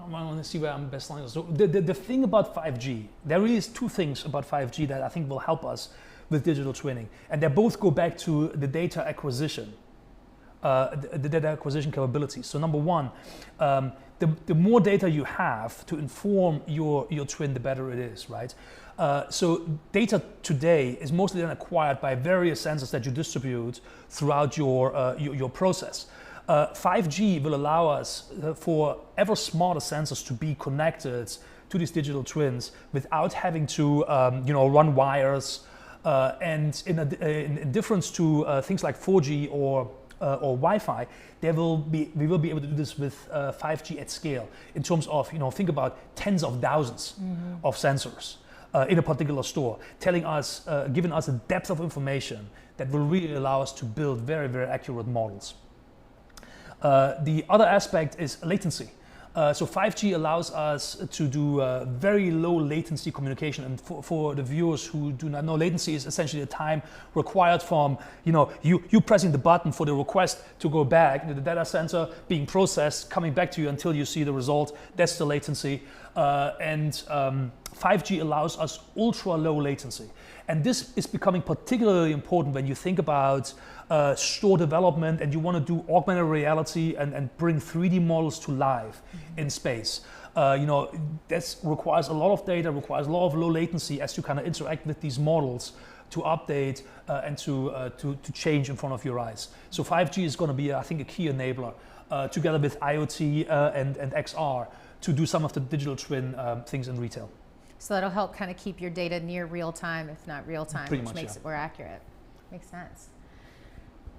want to see where I'm best lying. So the thing about 5G, there really is two things about 5G that I think will help us with digital twinning. And they both go back to the data acquisition the data acquisition capabilities. So number one, the more data you have to inform your twin, the better it is, right? So data today is mostly then acquired by various sensors that you distribute throughout your process. 5G will allow us for ever smarter sensors to be connected to these digital twins without having to run wires. And in difference to things like 4G or Wi-Fi, we will be able to do this with 5G at scale in terms of, think about tens of thousands of sensors in a particular store, giving us a depth of information that will really allow us to build very, very accurate models. The other aspect is latency. So 5G allows us to do very low latency communication, and for the viewers who do not know, latency is essentially the time required from you pressing the button for the request to go back, the data center being processed, coming back to you until you see the result. That's the latency, and 5G allows us ultra low latency, and this is becoming particularly important when you think about store development and you want to do augmented reality and bring 3D models to life in space. This requires a lot of data, requires a lot of low latency as you kind of interact with these models to update and to change in front of your eyes. So 5G is going to be, I think, a key enabler together with IoT and XR to do some of the digital twin things in retail. So that'll help kind of keep your data near real time, if not real time, Pretty which much, makes yeah. it more accurate. Makes sense.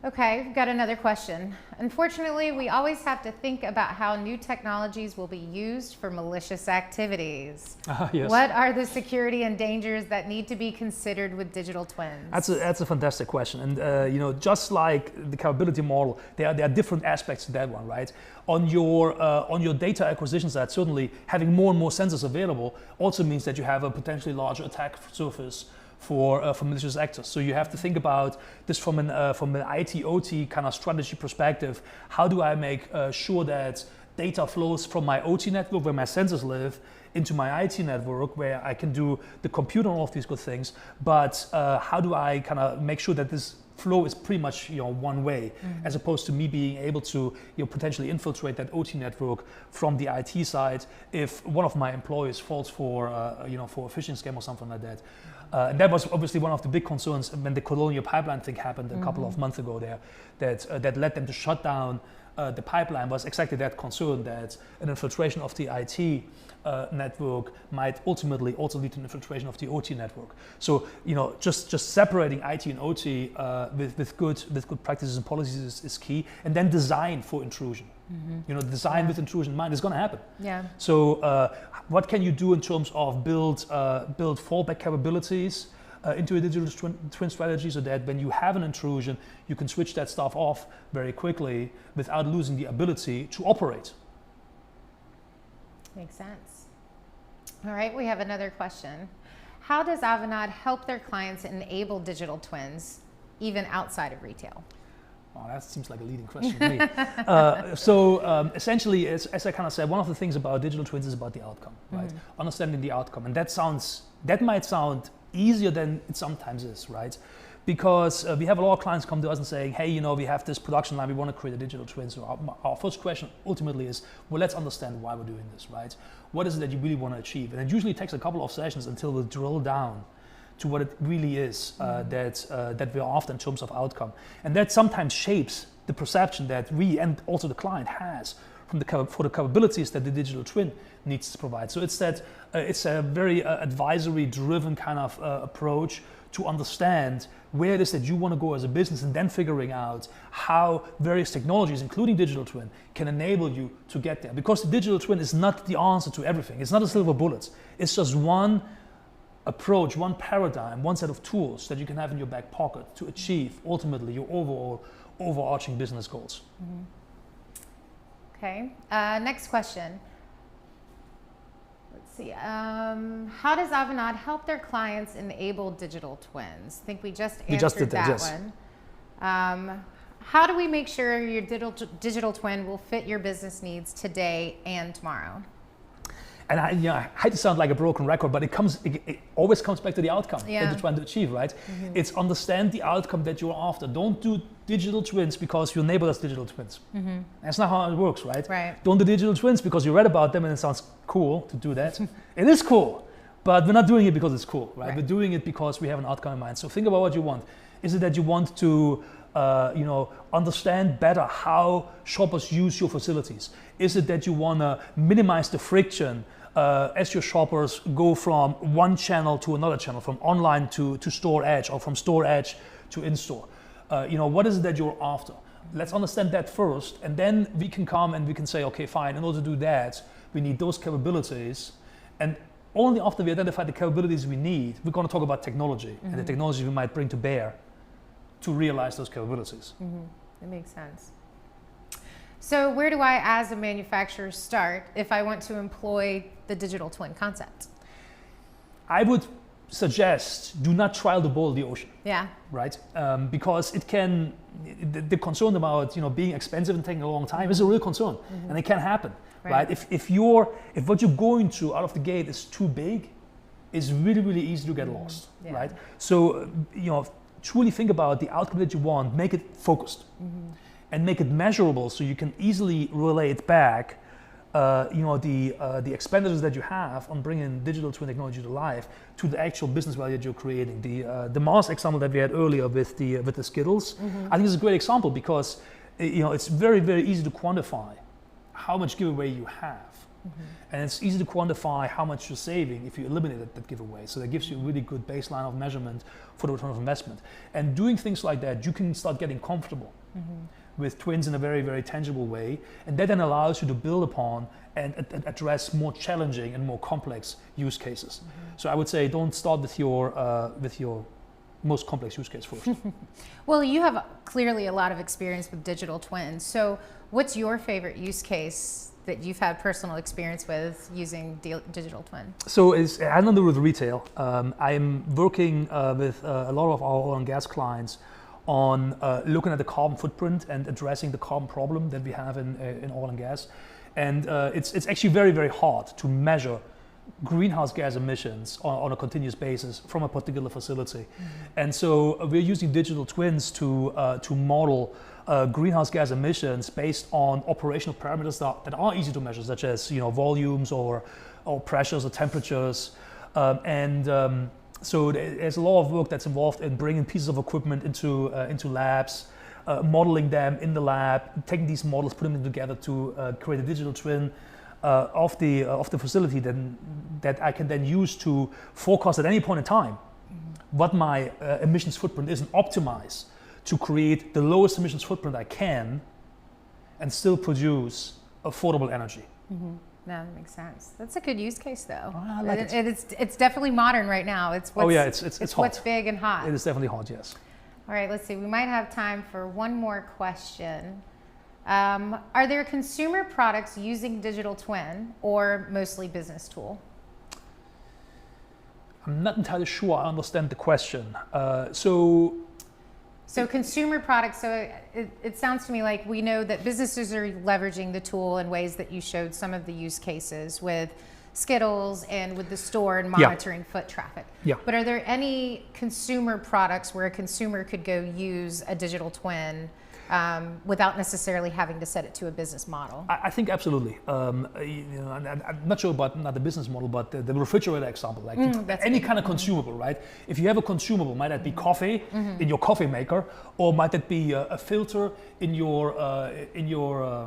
Okay, we've got another question. Unfortunately, we always have to think about how new technologies will be used for malicious activities. Yes. What are the security and dangers that need to be considered with digital twins? That's a fantastic question, and just like the capability model, there are different aspects to that one, right? On your data acquisition side, certainly having more and more sensors available also means that you have a potentially larger attack surface for malicious actors. So you have to think about this from an IT/OT kind of strategy perspective. How do I make sure that data flows from my OT network, where my sensors live, into my IT network, where I can do the compute and all of these good things, but how do I kind of make sure that this flow is pretty much one way, as opposed to me being able to potentially infiltrate that OT network from the IT side if one of my employees falls for for a phishing scam or something like that. And that was obviously one of the big concerns when the Colonial Pipeline thing happened a couple of months ago there, that led them to shut down the pipeline, was exactly that concern, that an infiltration of the IT network might ultimately also lead to an infiltration of the OT network. So just separating IT and OT with good practices and policies is key, and then design for intrusion. Design with intrusion in mind is going to happen. Yeah. So what can you do in terms of build fallback capabilities into a digital twin strategy, so that when you have an intrusion, you can switch that stuff off very quickly without losing the ability to operate. Makes sense. All right, we have another question. How does Avanade help their clients enable digital twins, even outside of retail? Oh, that seems like a leading question to me. Essentially, as I kind of said, one of the things about digital twins is about the outcome, right? Understanding the outcome, and that might sound easier than it sometimes is, right? Because we have a lot of clients come to us and saying, hey, we have this production line, we want to create a digital twin. So our first question ultimately is, well, let's understand why we're doing this, right? What is it that you really want to achieve? And it usually takes a couple of sessions until we drill down to what it really is that we're after in terms of outcome. And that sometimes shapes the perception that we and also the client has for the capabilities that the digital twin needs to provide. So it's a very advisory-driven kind of approach to understand where it is that you want to go as a business, and then figuring out how various technologies, including digital twin, can enable you to get there. Because the digital twin is not the answer to everything. It's not a silver bullet. It's just one approach, one paradigm, one set of tools that you can have in your back pocket to achieve ultimately your overarching business goals. Okay, next question. Let's see. How does Avanade help their clients enable digital twins? I think we just answered that one. How do we make sure your digital twin will fit your business needs today and tomorrow? And I hate to sound like a broken record, but it always comes back to the outcome that you're trying to achieve, right? It's understand the outcome that you're after. Don't do digital twins because your neighbor does digital twins. That's not how it works, right? Don't do digital twins because you read about them and it sounds cool to do that. It is cool, but we're not doing it because it's cool, right? We're doing it because we have an outcome in mind. So think about what you want. Is it that you want to understand better how shoppers use your facilities? Is it that you want to minimize the friction as your shoppers go from one channel to another channel, from online to store edge, or from store edge to in-store? What is it that you're after? Let's understand that first, and then we can come and we can say, okay, fine, in order to do that, we need those capabilities. And only after we identify the capabilities we need, we're going to talk about technology and the technology we might bring to bear to realize those capabilities. That makes sense. So where do I, as a manufacturer, start if I want to employ the digital twin concept? I would suggest do not trial the boil the ocean. Yeah. Right? Because it can, the concern about being expensive and taking a long time is a real concern, and it can happen. Right? If what you're going to out of the gate is too big, it's really, really easy to get lost. Right? So truly think about the outcome that you want, make it focused, and make it measurable so you can easily relate back the expenditures that you have on bringing digital twin technology to life to the actual business value that you're creating. The Mars example that we had earlier with the Skittles, I think is a great example because it's very, very easy to quantify how much giveaway you have. And it's easy to quantify how much you're saving if you eliminate that giveaway. So that gives you a really good baseline of measurement for the return of investment. And doing things like that, you can start getting comfortable with twins in a very, very tangible way. And that then allows you to build upon and address more challenging and more complex use cases. So I would say don't start with your most complex use case first. Well, you have clearly a lot of experience with digital twins. So what's your favorite use case that you've had personal experience with using digital twin? So it has nothing to do with retail. I'm working with a lot of our oil and gas clients on looking at the carbon footprint and addressing the carbon problem that we have in oil and gas. And it's actually very, very hard to measure greenhouse gas emissions on a continuous basis from a particular facility. And so we're using digital twins to model greenhouse gas emissions based on operational parameters that are easy to measure, such as volumes or pressures or temperatures. So there's a lot of work that's involved in bringing pieces of equipment into labs, modeling them in the lab, taking these models, putting them together to create a digital twin of the facility that I can then use to forecast at any point in time what my emissions footprint is and optimize to create the lowest emissions footprint I can and still produce affordable energy. No, that makes sense. That's a good use case, though. I like it. It's definitely modern right now. It's what's, it's hot. What's big and hot. It is definitely hot, yes. All right, let's see. We might have time for one more question. Are there consumer products using digital twin or mostly business tool? I'm not entirely sure I understand the question. So consumer products, so it sounds to me like we know that businesses are leveraging the tool in ways that you showed some of the use cases with Skittles and with the store and monitoring foot traffic. But are there any consumer products where a consumer could go use a digital twin without necessarily having to set it to a business model? I think absolutely. I'm not sure about not the business model, but the refrigerator example, like any kind of consumable, right? If you have a consumable, might that be coffee in your coffee maker, or might that be a filter in your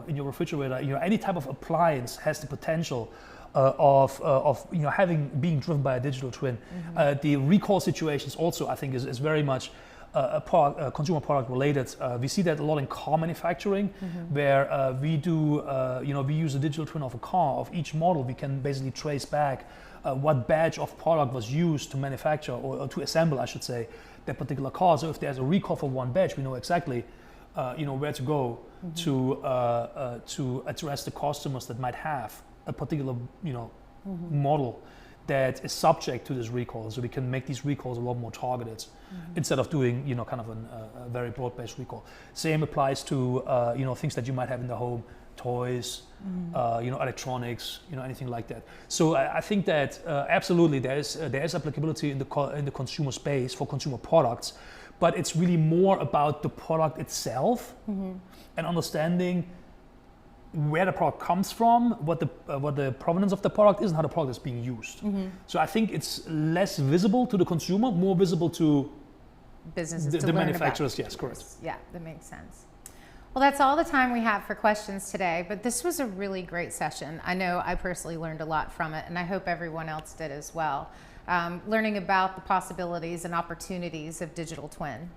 refrigerator? Any type of appliance has the potential of being driven by a digital twin. The recall situations also, I think, is very much consumer product related. We see that a lot in car manufacturing, where we use a digital twin of a car of each model. We can basically trace back what batch of product was used to manufacture or to assemble, I should say, that particular car. So if there's a recall for one batch, we know exactly where to go to address the customers that might have a particular model that is subject to this recall, so we can make these recalls a lot more targeted instead of doing kind of a very broad-based recall. Same applies to things that you might have in the home, toys, electronics, anything like that. So I think that absolutely there is applicability in the consumer space for consumer products, but it's really more about the product itself and understanding where the product comes from, what the provenance of the product is, and how the product is being used. So I think it's less visible to the consumer, more visible to businesses, the manufacturers. Yes, correct. Yeah, that makes sense. Well, that's all the time we have for questions today, but this was a really great session. I know I personally learned a lot from it, and I hope everyone else did as well. Learning about the possibilities and opportunities of digital twin.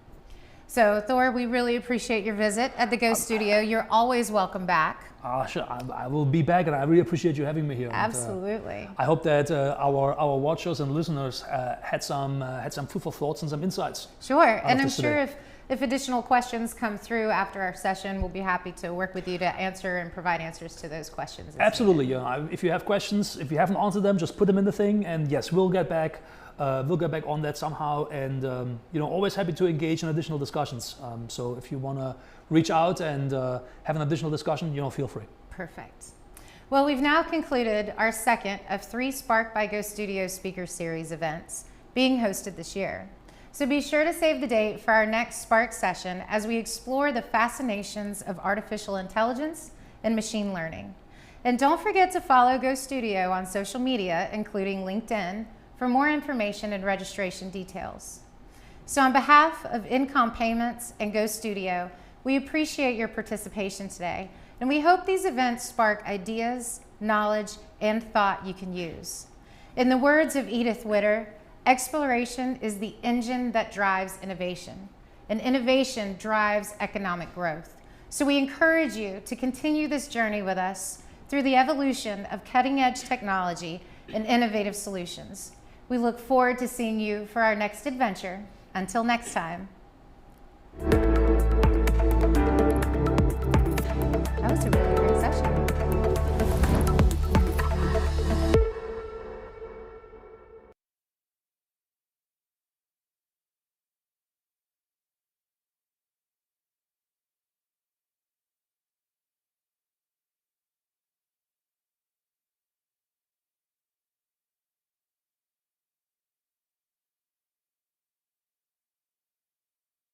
So Thor, we really appreciate your visit at the Go Studio. You're always welcome back. Sure, I will be back, and I really appreciate you having me here. Absolutely. And, I hope that our watchers and listeners had some food for thoughts and some insights. Sure, and I'm sure if additional questions come through after our session, we'll be happy to work with you to answer and provide answers to those questions. Absolutely. If you have questions, if you haven't answered them, just put them in the thing, and yes, we'll get back. We'll get back on that somehow, and always happy to engage in additional discussions. So if you want to reach out and have an additional discussion, feel free. Perfect. Well, we've now concluded our second of 3 Spark by Go Studio Speaker Series events being hosted this year. So be sure to save the date for our next Spark session as we explore the fascinations of artificial intelligence and machine learning. And don't forget to follow Go Studio on social media, including LinkedIn, for more information and registration details. So on behalf of Incom Payments and Go Studio, we appreciate your participation today, and we hope these events spark ideas, knowledge, and thought you can use. In the words of Edith Witter, exploration is the engine that drives innovation, and innovation drives economic growth. So we encourage you to continue this journey with us through the evolution of cutting-edge technology and innovative solutions. We look forward to seeing you for our next adventure. Until next time.